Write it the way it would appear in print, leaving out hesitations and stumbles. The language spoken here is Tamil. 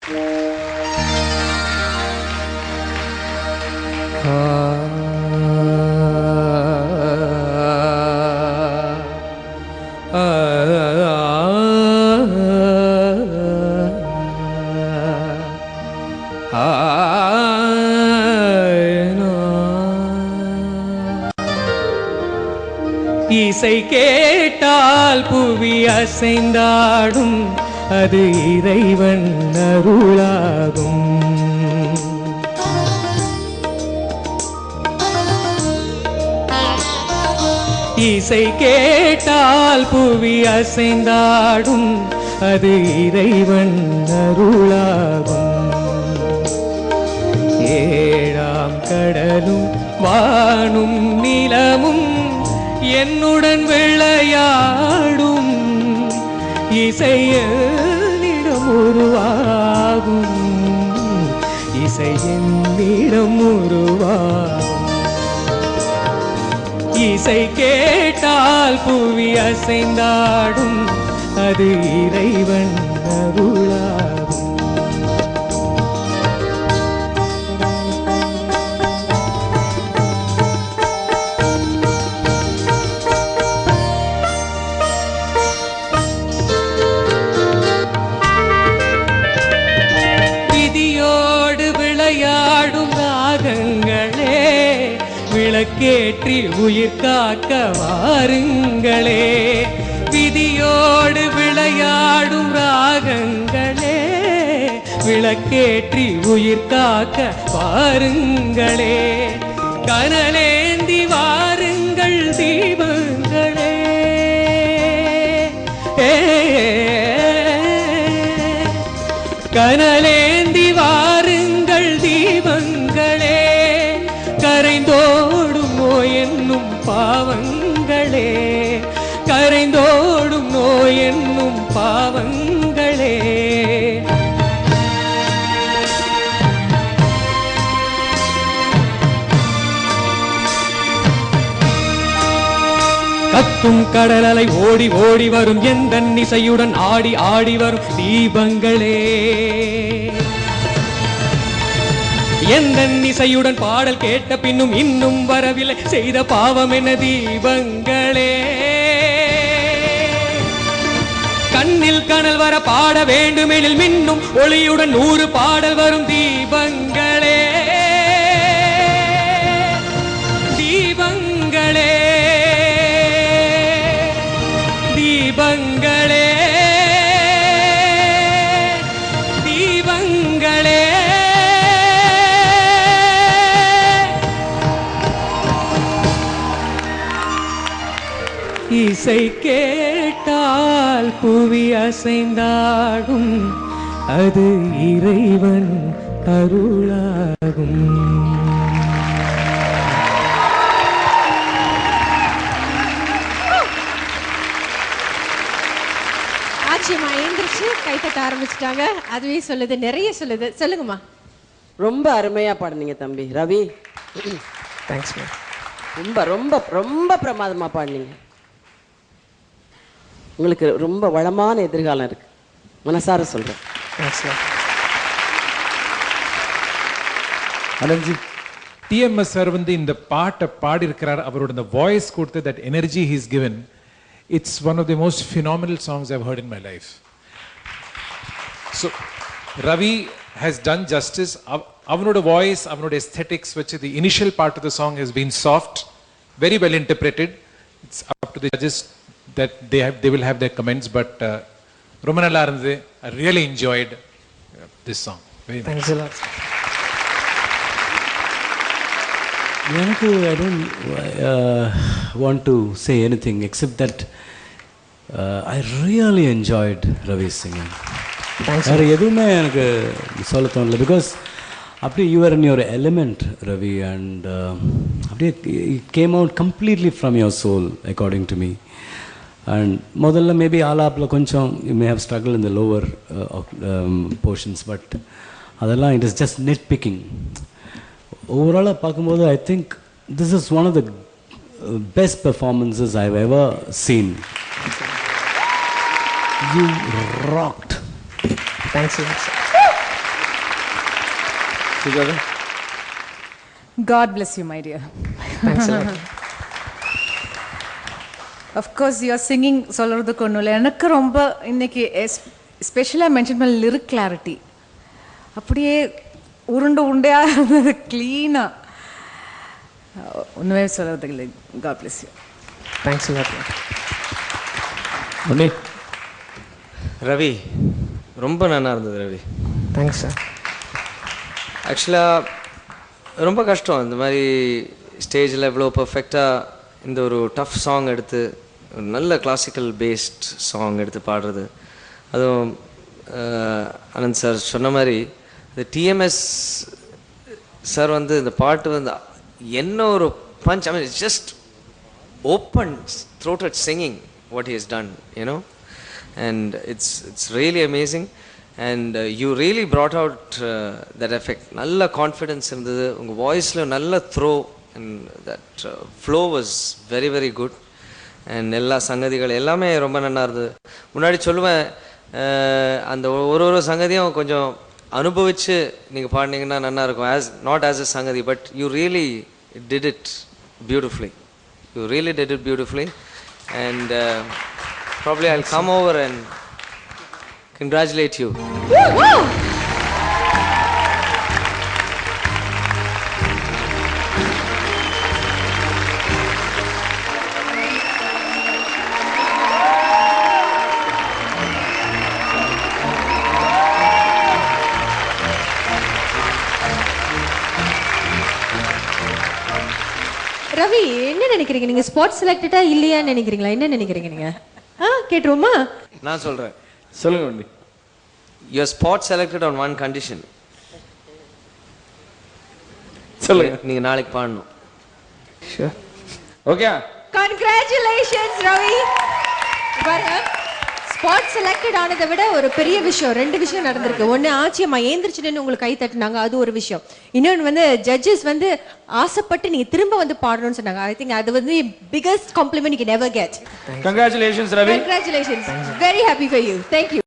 இசை கேட்டால் புவி அசைந்தாடும், அது இறைவன் அருளாகும். இசை கேட்டால் புவி அசைந்தாடும், அது இறைவன் அருளாகும். ஏழாம் கடலும் வானும் நிலமும் என்னுடன் விளையாடும், இசையிடம் உருவாகும், இசையிடம் உருவாகும். இசை கேட்டால் புவி அசைந்தாடும், அது இறைவன் அருளாகும். விளக்கேற்றி உயிர் காக்க வாருங்களே, விதியோடு விளையாடும் ராகங்களே, விளக்கேற்றி உயிர் காக்க வாருங்களே, கனலேந்தி வாருங்கள் தீபங்களே, கனலேந்தி வாருங்கள் தீபங்களே, கரைந்தோடும் நோய் என்னும் பாவங்களே, கரைந்தோடும் நோய் என்னும் பாவங்களே. கத்தும் கடலலை ஓடி ஓடி வரும் எந்த இசையுடன் ஆடி ஆடி வரும் தீபங்களே, எந்த இசையுடன் பாடல் கேட்ட பின்னும் இன்னும் வரவில்லை செய்த பாவம் என தீபங்களே, கண்ணில் கனல் வர பாட வேண்டுமெனில் மின்னும் ஒளியுடன் 100 பாடல் வரும் தீபங்களே, தீபங்களே, தீபங்களே, தீபங்களே. இசை கேட்டால் புவி அசைந்தாடும், அது இறைவன் அருளாகும். ஆச்சரியமா எழுந்திருச்சு கைத்தட்ட ஆரம்பிச்சுட்டாங்க. அதுவே சொல்லுது, நிறைய சொல்லுது. சொல்லுங்கம்மா. ரொம்ப அருமையா பாடுனீங்க தம்பி ரவி. Thanks ma'am. ரொம்ப ரொம்ப ரொம்ப பிரமாதமா பாடுனீங்க. உங்களுக்கு ரொம்ப வளமான எதிர்காலம் இருக்கு, மனசார சொல்றேன். அனந்த்ஜி, டிஎம்எஸ் சார் வந்து இந்த பாட்டை பாடி இருக்கிறார், அவரோட இந்த வாய்ஸ் கொடுத்து that energy he's given, it's one of the most phenomenal songs I've heard in my life. So Ravi has done justice. அவனோட வாய்ஸ், அவனோட aesthetics வச்சு the initial part of the song has been soft, very well interpreted. It's up to the judges that they will have their comments, but ரொம்ப நல்லா இருந்தது. I really enjoyed this song. Very much. Thanks a lot. எனக்கு I don't want to say anything except that I really enjoyed Ravi's singing. வேறு எதுவுமே எனக்கு சொல்ல தோணல, பிகாஸ் அப்படியே you are in your element Ravi, and அப்படியே it came out completely from your soul according to me. And முதல்ல மேபி ஆலாப்பில் கொஞ்சம் you may have struggle in the lower portions, but அதெல்லாம் it is just nit picking. ஓவராலாக பார்க்கும்போது I think this is one of the best performances I have ever seen. You rocked. Thanks a lot. Sujata? God bless you, my dear. Thanks lot. Of course, your singing சொல்கிறதுக்கு ஒன்றும் இல்லை. எனக்கு ரொம்ப இன்னைக்கு ஸ்பெஷலாக மென்ஷன் பண்ண லிரிக் கிளாரிட்டி அப்படியே உருண்டையாக இருந்தது, க்ளீனாக. ஒன்றுமே சொல்கிறதுக்கு இல்லை. God bless you. Thanks lot. Mani? Ravi ரொம்ப நல்லா இருந்தது ரவி. Thanks sir. ஆக்சுவலாக ரொம்ப கஷ்டம் இந்த மாதிரி ஸ்டேஜில் இவ்வளோ பர்ஃபெக்டாக இந்த ஒரு டஃப் சாங் எடுத்து ஒரு நல்ல கிளாசிக்கல் பேஸ்ட் சாங் எடுத்து பாடுறது. அதுவும் ஆனந்த் சார் சொன்ன மாதிரி இந்த டிஎம்எஸ் சார் வந்து இந்த பாட்டு வந்து என்ன ஒரு punch, I mean it's just open throated singing what he has done, you know, and it's really amazing, and you really brought out that effect. Nalla confidence irundhathu unga voice la nalla throw, and that flow was very very good, and ella sangadhigal ellame romba nalla irundhathu. munadi solluven and oru sangadiyum konjam anubavichu neenga paadningna nalla irukum, as not as a sangadhi, but you really did it beautifully. You really did it beautifully, and probably I'll come over and congratulate you. Ravi, என்ன நினைக்கிறீங்க நீங்க? ஸ்பாட் செலக்டடா இல்லையான்னு நினைக்கிறீங்களா? என்ன நினைக்கிறீங்க நீங்க? கேட்டுருவோமா? நான் சொல்றேன். சொல்லுங்க மணி. You are spot selected on one condition. சொல்லுங்க. நீங்க நாளைக்கு பாடணும். ஷூர். ஓகே. கங்க்ராச்சுலேஷன்ஸ் ரவி. பாருங்க, ஸ்பாட் செலக்டட் ஆனதை விட ஒரு பெரிய விஷயம், ரெண்டு விஷயம் நடந்திருக்கு. ஒன்று, ஆச்சியம்மா ஏந்திரிச்சுன்னு உங்களுக்கு கை தட்டினாங்க, அது ஒரு விஷயம். இன்னொன்று வந்து ஜட்ஜஸ் வந்து ஆசைப்பட்டு நீங்க திரும்ப வந்து பாடணும்னு சொன்னாங்க. ஐ திங்க் அது வந்து biggest complement you can ever get. Congratulations, Ravi. Congratulations. Very happy for you. Thank you.